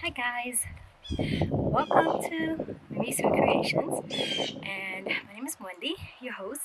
Hi guys, welcome to Mimisu Creations, and my name is Wendy, your host.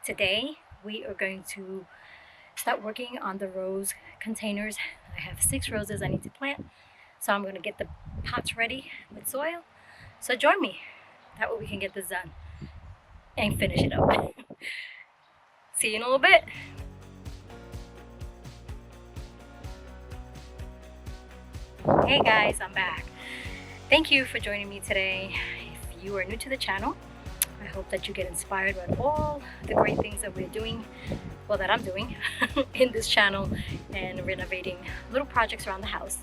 Today we are going to start working on the rose containers. I have 6 roses I need to plant, so I'm going to get the pots ready with soil. So join me, that way we can get this done and finish it up. See you in a little bit. Hey guys, I'm back. Thank you for joining me today. If you are new to the channel, I hope that you get inspired by all the great things that we're doing, well, that I'm doing in this channel, and renovating little projects around the house.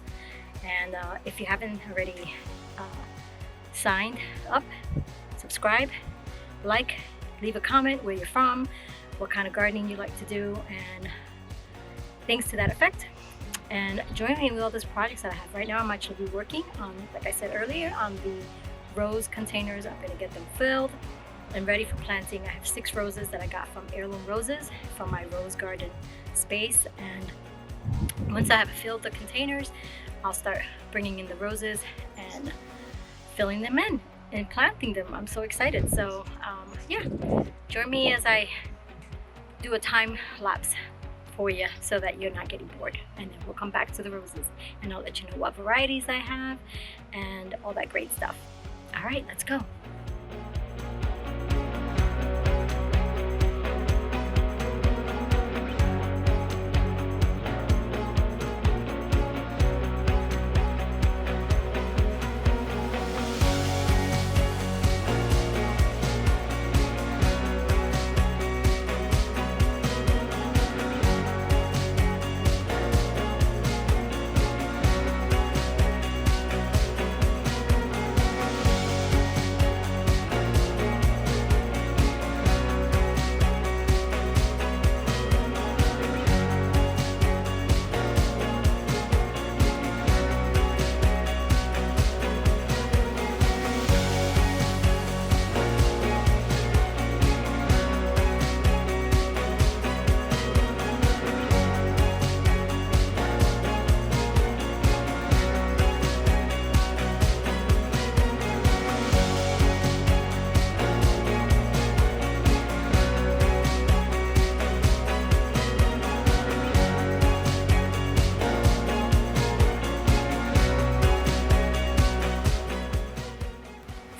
And if you haven't already signed up, subscribe, like, leave a comment where you're from, what kind of gardening you like to do, and things to that effect. And join me with all these projects that I have. Right now I'm actually working on, like I said earlier, on the rose containers. I'm going to get them filled and ready for planting. I have 6 roses that I got from Heirloom Roses from my rose garden space. And once I have filled the containers, I'll start bringing in the roses and filling them in and planting them. I'm so excited. So yeah, join me as I do a time lapse for you so that you're not getting bored, and then we'll come back to the roses and I'll let you know what varieties I have and all that great stuff. All right, let's go.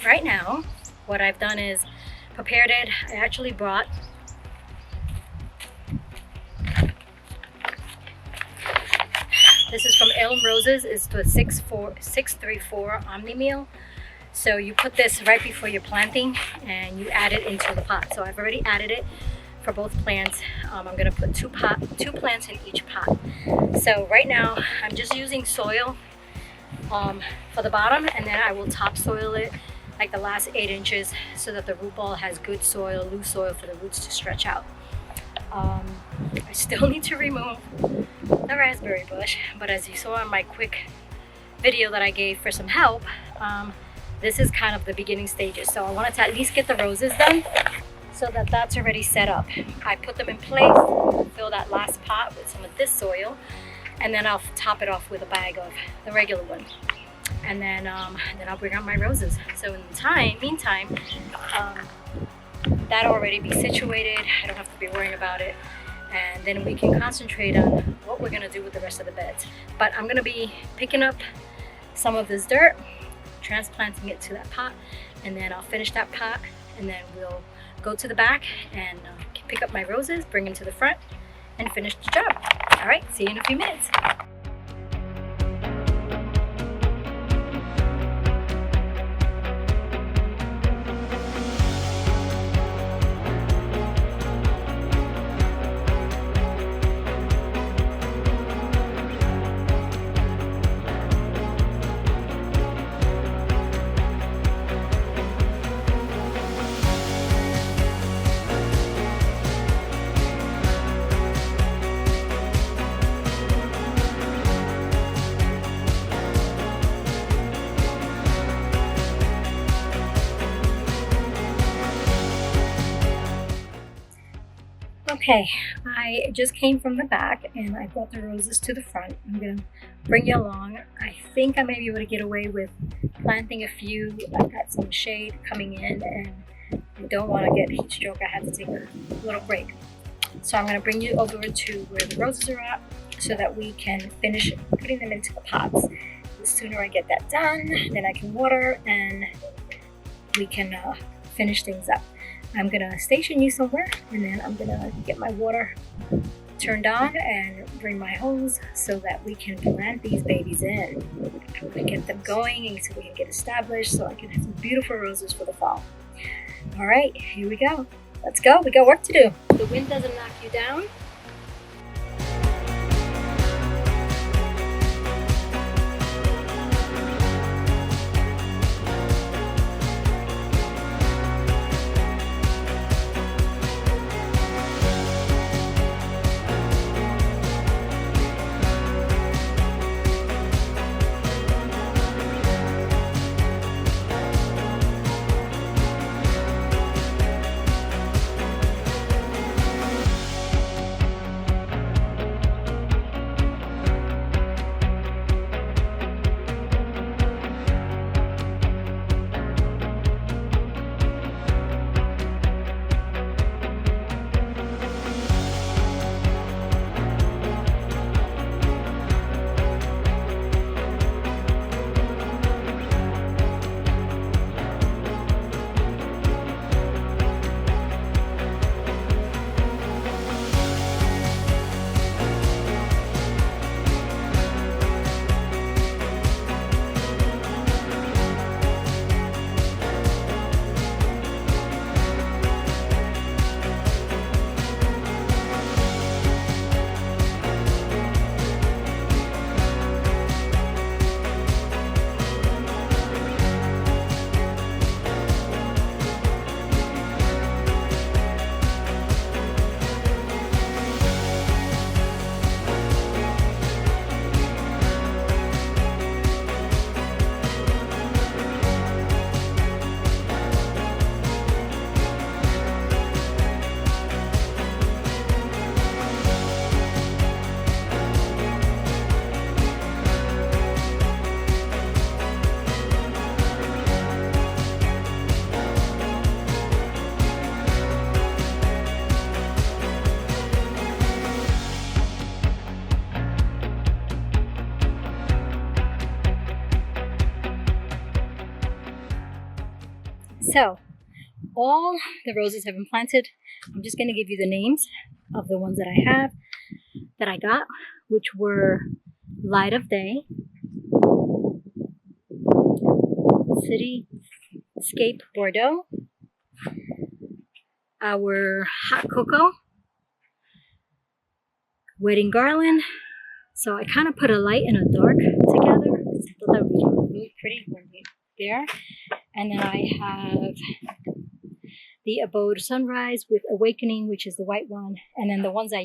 Right now, what I've done is prepared it. I actually brought this is from Heirloom Roses. It's the 634 Omni Meal. So you put this right before you're planting and you add it into the pot. So I've already added it for both plants. I'm going to put two plants in each pot. So right now I'm just using soil for the bottom, and then I will topsoil it like the last 8 inches so that the root ball has good soil, loose soil for the roots to stretch out. I still need to remove the raspberry bush, but as you saw in my quick video that I gave for some help, this is kind of the beginning stages. So I wanted to at least get the roses done so that that's already set up. I put them in place, fill that last pot with some of this soil, and then I'll top it off with a bag of the regular one. And then I'll bring out my roses. So in the meantime, that'll already be situated. I don't have to be worrying about it. And then we can concentrate on what we're gonna do with the rest of the beds. But I'm gonna be picking up some of this dirt, transplanting it to that pot, and then I'll finish that pot, and then we'll go to the back and pick up my roses, bring them to the front, and finish the job. All right, see you in a few minutes. Okay, I just came from the back and I brought the roses to the front. I'm gonna bring you along. I think I may be able to get away with planting a few. I've got some shade coming in and I don't want to get heat stroke. I had to take a little break. So I'm going to bring you over to where the roses are at so that we can finish putting them into the pots. The sooner I get that done, then I can water and we can finish things up. I'm going to station you somewhere and then I'm going to get my water turned on and bring my hose so that we can plant these babies in. I'm going to get them going and so we can get established so I can have some beautiful roses for the fall. All right, here we go. Let's go. We got work to do. The wind doesn't knock you down. So, all the roses have been planted. I'm just going to give you the names of the ones that I have, that I got, which were Light of Day, Cityscape Bordeaux, our Hot Cocoa, Wedding Garland. So I kind of put a light and a dark together. I thought that would be really pretty when there. And then I have the Abode Sunrise with Awakening, which is the white one. And then the ones that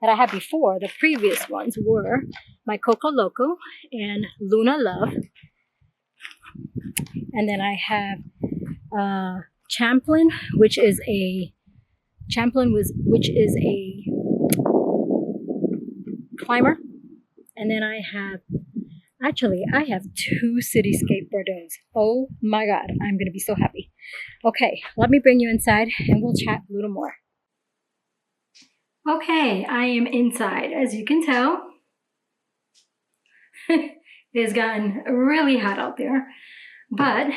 I had before, the previous ones were my Coco Loco and Luna Love. And then I have Champlain, which is a climber. And then I have two Cityscape Bordeaux. Oh my God, I'm going to be so happy. Okay, let me bring you inside and we'll chat a little more. Okay, I am inside. As you can tell, it has gotten really hot out there. But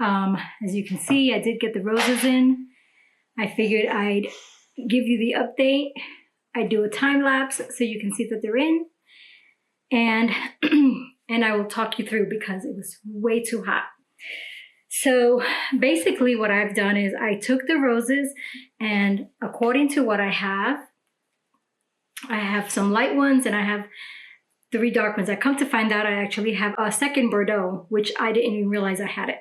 as you can see, I did get the roses in. I figured I'd give you the update. I'd do a time lapse so you can see that they're in. And I will talk you through because it was way too hot. So basically what I've done is I took the roses and according to what I have some light ones and I have 3 dark ones. I come to find out I actually have a second Bordeaux, which I didn't even realize I had it.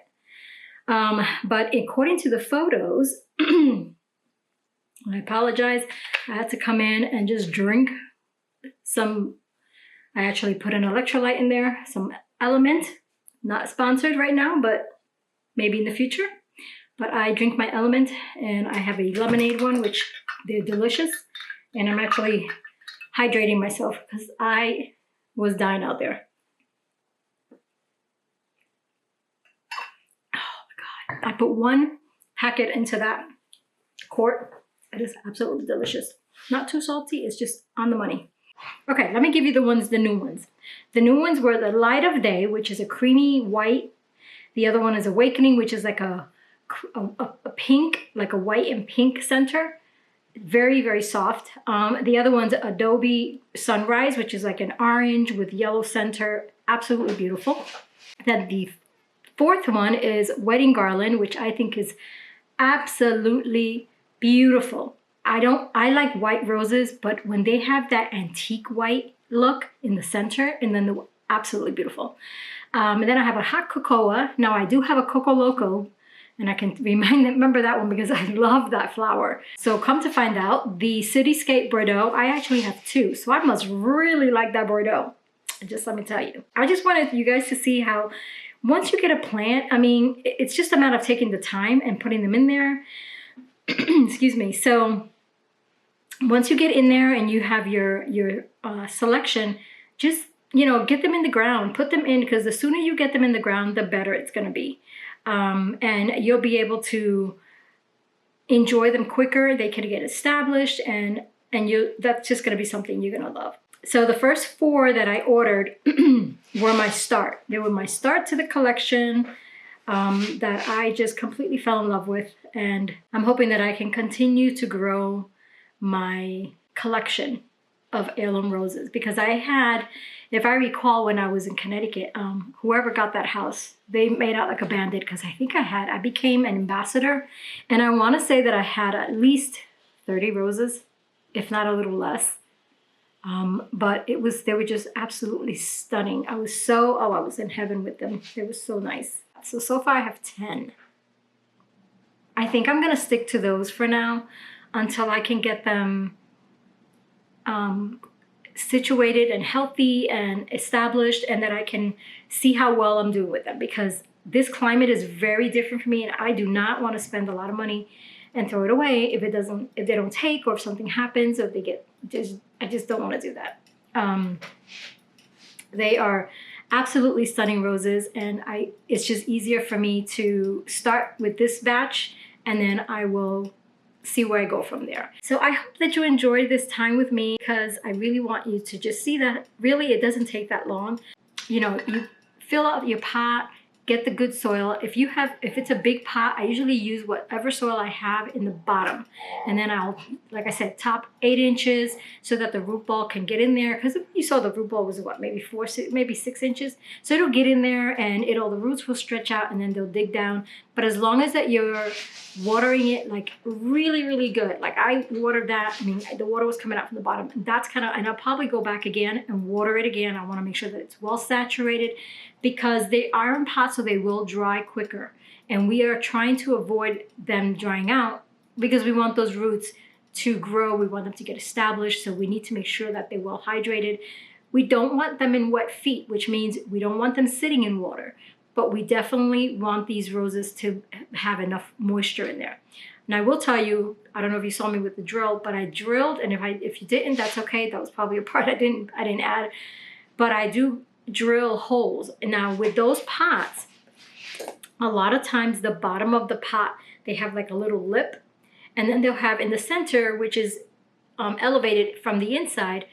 But according to the photos, I apologize, I had to come in and just drink some. I actually put an electrolyte in there, some Element, not sponsored right now, but maybe in the future. But I drink my Element and I have a lemonade one, which they're delicious. And I'm actually hydrating myself because I was dying out there. I put one packet into that quart. It is absolutely delicious. Not too salty, it's just on the money. Okay, let me give you the new ones. The new ones were the Light of Day, which is a creamy white. The other one is Awakening, which is like a pink, like a white and pink center. Very, very soft. The other one's Adobe Sunrise, which is like an orange with yellow center. Absolutely beautiful. Then the fourth one is Wedding Garland, which I think is absolutely beautiful. I like white roses, but when they have that antique white look in the center, and then absolutely beautiful. And then I have a hot cocoa. Now I do have a Coco Loco, and I can remember that one because I love that flower. So come to find out, the Cityscape Bordeaux, I actually have two. So I must really like that Bordeaux. Just let me tell you. I just wanted you guys to see how once you get a plant, I mean, it's just a matter of taking the time and putting them in there. Excuse me. So once you get in there and you have your selection, just, you know, get them in the ground, put them in, because the sooner you get them in the ground, the better it's going to be. And you'll be able to enjoy them quicker. They can get established, and that's just going to be something you're going to love. So the first four that I ordered were my start. They were my start to the collection that I just completely fell in love with. And I'm hoping that I can continue to grow my collection of heirloom roses, because I had, if I recall, when I was in Connecticut, whoever got that house, they made out like a bandit, because I became an ambassador, and I want to say that I had at least 30 roses, if not a little less. But they were just absolutely stunning. I was in heaven with them. They were so nice. So far I have 10. I think I'm going to stick to those for now until I can get them situated and healthy and established, and that I can see how well I'm doing with them, because this climate is very different for me, and I do not want to spend a lot of money and throw it away if they don't take, or if something happens, or if they get I just don't want to do that. They are absolutely stunning roses, and it's just easier for me to start with this batch, and then I will see where I go from there. So I hope that you enjoyed this time with me, because I really want you to just see that really it doesn't take that long. You know, you fill out your pot, get the good soil. If it's a big pot, I usually use whatever soil I have in the bottom. And then I'll, like I said, top 8 inches so that the root ball can get in there. Because you saw the root ball was what, maybe 6 inches. So it'll get in there, and the roots will stretch out, and then they'll dig down. But as long as that you're watering it like really, really good. Like I watered that, I mean, the water was coming out from the bottom. And that's and I'll probably go back again and water it again. I want to make sure that it's well saturated, because they are in pots, so they will dry quicker. And we are trying to avoid them drying out, because we want those roots to grow. We want them to get established. So we need to make sure that they're well hydrated. We don't want them in wet feet, which means we don't want them sitting in water. But we definitely want these roses to have enough moisture in there. And I will tell you, I don't know if you saw me with the drill, but I drilled, and if you didn't, that's okay. That was probably a part I didn't add. But I do drill holes. And now with those pots, a lot of times the bottom of the pot, they have like a little lip, and then they'll have in the center, which is elevated from the inside,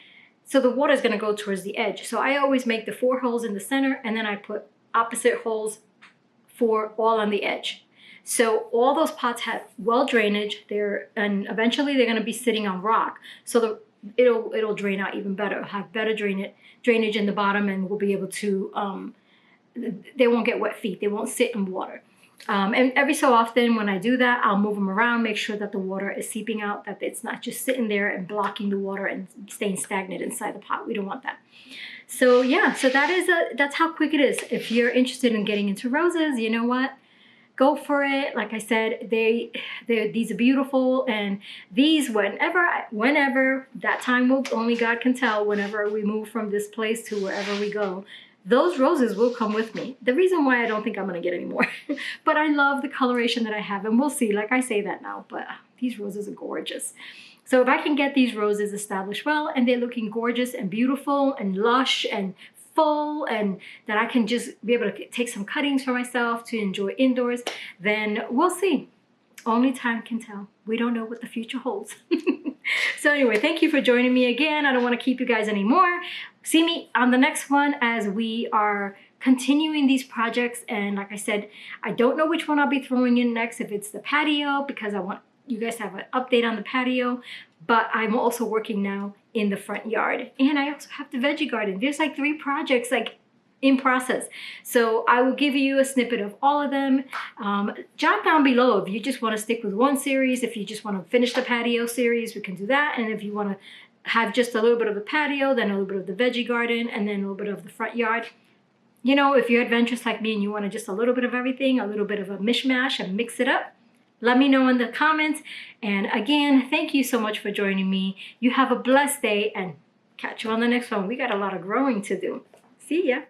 so the water is going to go towards the edge. So I always make the 4 holes in the center, and then I put opposite holes for all on the edge. So all those pots have well drainage and eventually they're going to be sitting on rock. So it'll drain out even better. It'll have better drainage in the bottom, and we'll be able to, they won't get wet feet. They won't sit in water. And every so often when I do that, I'll move them around, make sure that the water is seeping out, that it's not just sitting there and blocking the water and staying stagnant inside the pot. We don't want that. So yeah, so that's how quick it is. If you're interested in getting into roses, you know what? Go for it. Like I said, these are beautiful, and these whenever that time will, only God can tell, whenever we move from this place to wherever we go, those roses will come with me. The reason why I don't think I'm going to get any more, but I love the coloration that I have, and we'll see. Like I say that now, but these roses are gorgeous. So if I can get these roses established well and they're looking gorgeous and beautiful and lush and full, and that I can just be able to take some cuttings for myself to enjoy indoors, then we'll see. Only time can tell. We don't know what the future holds. So anyway, thank you for joining me again. I don't want to keep you guys anymore. See me on the next one as we are continuing these projects. And like I said, I don't know which one I'll be throwing in next, if it's the patio, because I want you guys to have an update on the patio, but I'm also working now in the front yard. And I also have the veggie garden. There's like 3 projects like in process. So I will give you a snippet of all of them. Jot down below if you just want to stick with one series, if you just want to finish the patio series, we can do that. And if you want to have just a little bit of the patio, then a little bit of the veggie garden, and then a little bit of the front yard. You know, if you're adventurous like me and you want to just a little bit of everything, a little bit of a mishmash and mix it up, let me know in the comments. And again, thank you so much for joining me. You have a blessed day and catch you on the next one. We got a lot of growing to do. See ya.